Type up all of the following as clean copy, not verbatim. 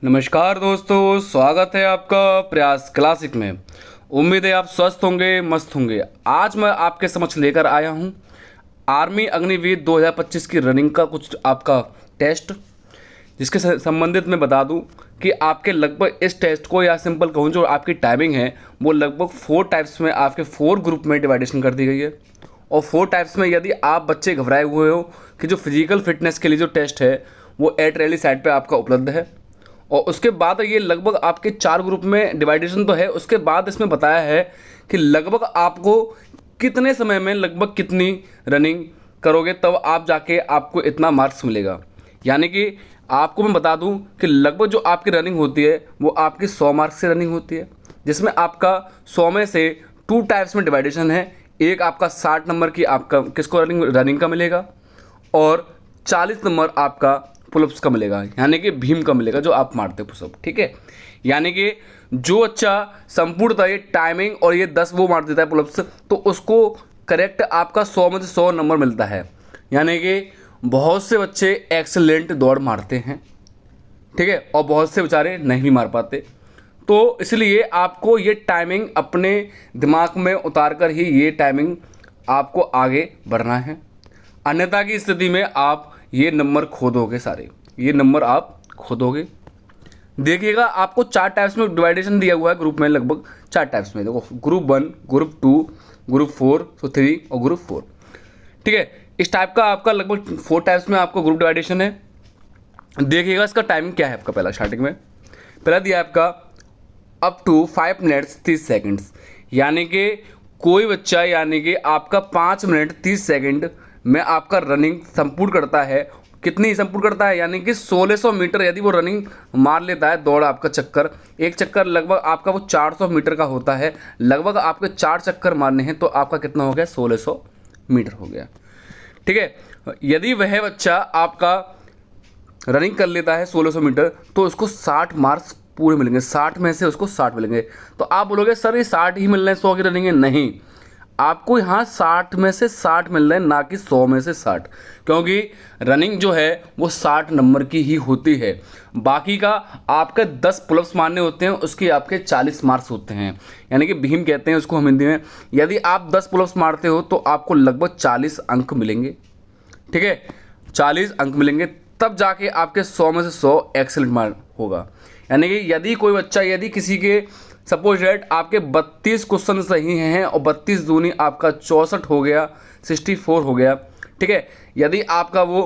नमस्कार दोस्तों, स्वागत है आपका प्रयास क्लासिक में। उम्मीद है आप स्वस्थ होंगे, मस्त होंगे। आज मैं आपके समक्ष लेकर आया हूं आर्मी अग्निवीर 2025 की रनिंग का कुछ आपका टेस्ट, जिसके संबंधित मैं बता दूं कि आपके लगभग इस टेस्ट को, या सिंपल कहूं जो आपकी टाइमिंग है वो लगभग 4 टाइप्स में, आपके 4 ग्रुप में डिवाइडेशन कर दी गई है। और 4 टाइप्स में यदि आप बच्चे घबराए हुए हो कि जो फिजिकल फिटनेस के लिए जो टेस्ट है वो एट रैली साइट पर आपका उपलब्ध है। और उसके बाद ये लगभग आपके 4 ग्रुप में डिवाइडेशन तो है। उसके बाद इसमें बताया है कि लगभग आपको कितने समय में लगभग कितनी रनिंग करोगे तब आप जाके आपको इतना मार्क्स मिलेगा। यानी कि आपको मैं बता दूं कि लगभग जो आपकी रनिंग होती है वो आपकी 100 मार्क्स से रनिंग होती है, जिसमें आपका 100 में से 2 टाइप्स में डिवाइडेशन है। एक आपका 60 नंबर की आपका किसको रनिंग का मिलेगा, और 40 नंबर आपका पुलअप्स का मिलेगा, यानी कि भीम का मिलेगा जो आप मारते हो पुशअप। ठीक है, यानी कि जो अच्छा संपूर्णतः ये टाइमिंग और ये 10 वो मार देता है पुलअप्स, तो उसको करेक्ट आपका 100 में से 100 नंबर मिलता है। यानी कि बहुत से बच्चे एक्सेलेंट दौड़ मारते हैं, ठीक है, और बहुत से बेचारे नहीं भी मार पाते। तो इसलिए आपको ये टाइमिंग अपने दिमाग में उतार कर ही ये टाइमिंग आपको आगे बढ़ना है। अन्यथा की स्थिति में आप ये नंबर खो दोगे, सारे ये नंबर आप खो दोगे। देखिएगा आपको 4 टाइप्स में डिवाइडेशन दिया हुआ है ग्रुप में, लगभग 4 टाइप्स में। देखो, ग्रुप 1, ग्रुप 2, ग्रुप 4, 3 और ग्रुप 4। ठीक है, इस टाइप का आपका लगभग 4 टाइप्स में आपको ग्रुप डिवाइडेशन है। देखिएगा इसका टाइमिंग क्या है। आपका पहला स्टार्टिंग में पहला दिया है आपका अप टू 5 मिनट्स 30 सेकेंड्स, यानी कि कोई बच्चा, यानी कि आपका 5 मिनट 30 सेकेंड में आपका रनिंग संपूर्ण करता है। कितनी संपूर्ण करता है, यानी कि 1600 मीटर यदि वो रनिंग मार लेता है, दौड़ आपका चक्कर, एक चक्कर लगभग आपका वो 400 मीटर का होता है। लगभग आपके 4 चक्कर मारने हैं तो आपका कितना हो गया, 1600 मीटर हो गया। ठीक है, यदि वह बच्चा आपका रनिंग कर लेता है 1600 मीटर तो उसको 60 मार्क्स पूरे मिलेंगे। 60 में से उसको 60 मिलेंगे। तो आप बोलोगे सर ये 60 ही मिल रहे हैं, 100 की रनिंग है। नहीं, आपको यहाँ 60 में से 60 मिल रहे हैं, ना कि 100 में से 60, क्योंकि रनिंग जो है वो 60 नंबर की ही होती है। बाकी का आपके 10 पुलअप्स मारने होते हैं, उसके आपके 40 मार्क्स होते हैं, यानी कि भीम कहते हैं उसको हम हिंदी में। यदि आप 10 पुलअप्स मारते हो तो आपको लगभग 40 अंक मिलेंगे। ठीक है, 40 अंक मिलेंगे, तब जाके आपके 100 में से 100 एक्सेलेंट मार्क होगा। यानी कि यदि कोई बच्चा, यदि किसी के सपोज डेट आपके 32 क्वेश्चन सही हैं और 32 दूनी आपका 64 हो गया, 64 हो गया। ठीक है, यदि आपका वो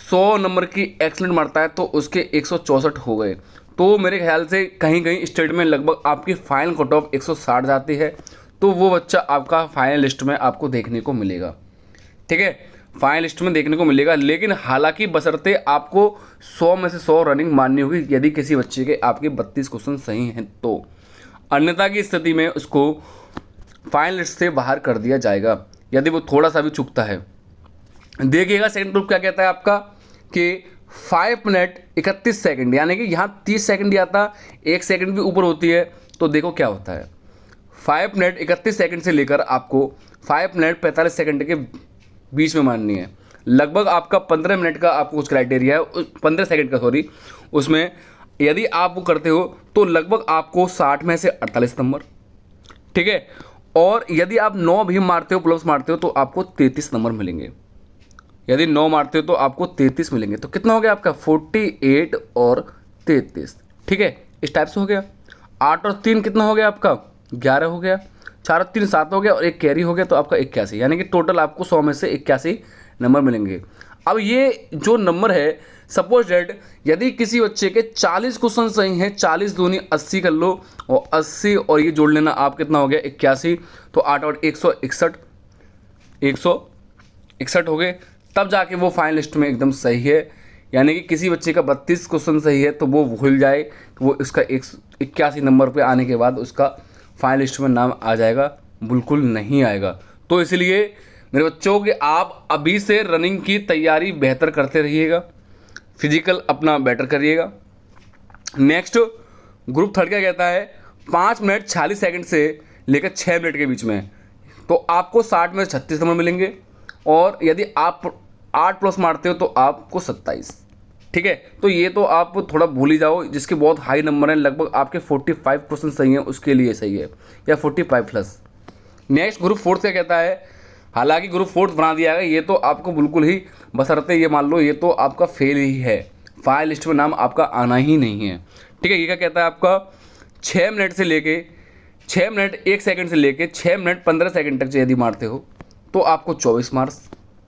100 नंबर की एक्सेलेंट मारता है तो उसके 164 हो गए, तो मेरे ख्याल से कहीं कहीं स्टेट में लगभग आपकी फाइनल कट ऑफ 160 जाती है। तो वो बच्चा आपका फाइनल लिस्ट में आपको देखने को मिलेगा। ठीक है, फाइनल लिस्ट में देखने को मिलेगा। लेकिन हालांकि बशर्ते आपको 100 में से 100 रनिंग मारनी होगी, यदि किसी बच्चे के आपके 32 क्वेश्चन सही हैं तो। अन्यथा की स्थिति में उसको फाइनल लिस्ट से बाहर कर दिया जाएगा यदि वो थोड़ा सा भी चूकता है। देखिएगा सेकंड ग्रुप क्या कहता है आपका कि 5 मिनट 31 सेकंड, यानी कि यहाँ 30 सेकंड दिया था, 1 सेकंड भी ऊपर होती है। तो देखो क्या होता है, 5 मिनट 31 सेकंड से लेकर आपको 5 मिनट 45 सेकंड के बीच में माननी है। लगभग आपका 15 मिनट का आपको कुछ क्राइटेरिया है, 15 सेकंड का सॉरी। उसमें यदि आप वो करते हो तो लगभग आपको 60 में से 48 नंबर। ठीक है, और यदि आप 9 भी मारते हो, प्लस मारते हो, तो आपको 33 नंबर मिलेंगे। यदि 9 मारते हो तो आपको 33 मिलेंगे। तो कितना हो गया आपका, 48 और 33। ठीक है, इस टाइप से हो गया। 8 और 3 कितना हो गया आपका, 11 हो गया। 4 और 3 7 हो गया, और एक कैरी हो गया, तो आपका 81, यानी कि टोटल आपको 100 में से 81 नंबर मिलेंगे। अब ये जो नंबर है, सपोज डेट यदि किसी बच्चे के 40 क्वेश्चन सही हैं, 40 दूनी 80 कर लो, और 80 और ये जोड़ लेना, आप कितना हो गया, 81। तो 8 और 161, 161 हो गए, तब जाके वो फाइनल लिस्ट में एकदम सही है। यानी कि किसी बच्चे का 32 क्वेश्चन सही है तो वो भूल जाए, तो वो इसका 81 नंबर पे आने के बाद उसका फाइनल लिस्ट में नाम आ जाएगा, बिल्कुल नहीं आएगा। तो इसलिए मेरे बच्चों कि आप अभी से रनिंग की तैयारी बेहतर करते रहिएगा, फिजिकल अपना बेटर करिएगा। नेक्स्ट ग्रुप थर्ड क्या कहता है, 5 मिनट 46 सेकंड से लेकर 6 मिनट के बीच में, तो आपको 60 में 36 नंबर मिलेंगे। और यदि आप 8 प्लस मारते हो तो आपको 27। ठीक है, तो ये तो आप थोड़ा भूल ही जाओ, जिसके बहुत हाई नंबर हैं, लगभग आपके 45 क्वेश्चन सही हैं, उसके लिए सही है, या 45 प्लस। नेक्स्ट ग्रुप फोर्थ क्या कहता है, हालांकि ग्रुप फोर्थ बना दिया है, ये तो आपको बिल्कुल ही बशर्ते ये मान लो ये तो आपका फेल ही है, फाइल लिस्ट में नाम आपका आना ही नहीं है। ठीक है, ये क्या कहता है आपका 6 मिनट से लेके 6 मिनट 1 सेकंड से लेके 6 मिनट 15 सेकंड तक यदि मारते हो तो आपको 24 मार्क्स,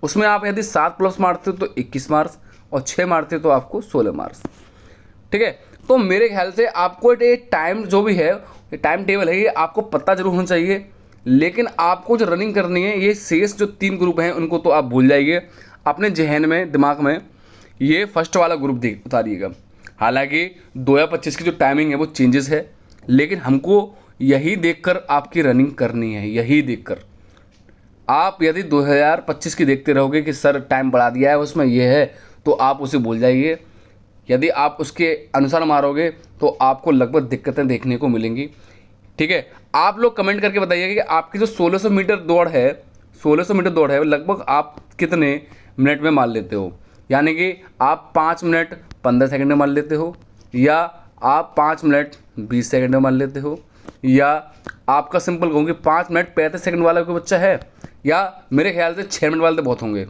उसमें आप यदि 7 प्लस मारते हो तो 21 मार्क्स, और 6 मारते हो तो आपको 16 मार्क्स। ठीक है, तो मेरे ख्याल से आपको ये टाइम जो भी है, टाइम टेबल है, ये आपको पता जरूर होना चाहिए, लेकिन आपको जो रनिंग करनी है, ये शेष जो 3 ग्रुप हैं उनको तो आप भूल जाइए, अपने जहन में दिमाग में ये फर्स्ट वाला ग्रुप उतारिएगा। हालांकि 2025 की जो टाइमिंग है वो चेंजेस है, लेकिन हमको यही देखकर आपकी रनिंग करनी है, यही देखकर। आप यदि 2025 की देखते रहोगे कि सर टाइम बढ़ा दिया है उसमें ये है, तो आप उसे भूल जाइए। यदि आप उसके अनुसार मारोगे तो आपको लगभग दिक्कतें देखने को मिलेंगी। ठीक है, आप लोग कमेंट करके बताइए कि आपकी जो 1600 मीटर दौड़ है, 1600 मीटर दौड़ है, लगभग आप कितने मिनट में मार लेते हो। यानी कि आप 5 मिनट 15 सेकंड में मार लेते हो, या आप 5 मिनट 20 सेकंड में मार लेते हो, या आपका सिंपल कहूँ कि 5 मिनट 35 सेकंड वाला कोई बच्चा है, या मेरे ख्याल से 6 मिनट वाले तो बहुत होंगे।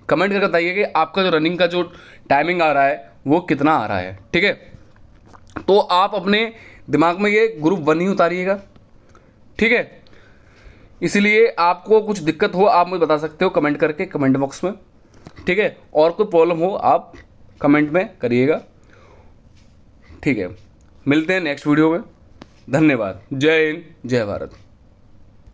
कमेंट करके बताइए कि आपका जो रनिंग का जो टाइमिंग आ रहा है वो कितना आ रहा है। ठीक है, तो आप अपने दिमाग में ये ग्रुप 1 ही उतारिएगा। ठीक है, इसलिए आपको कुछ दिक्कत हो आप मुझे बता सकते हो कमेंट करके, कमेंट बॉक्स में। ठीक है, और कोई प्रॉब्लम हो आप कमेंट में करिएगा। ठीक है, मिलते हैं नेक्स्ट वीडियो में। धन्यवाद। जय हिंद, जय भारत।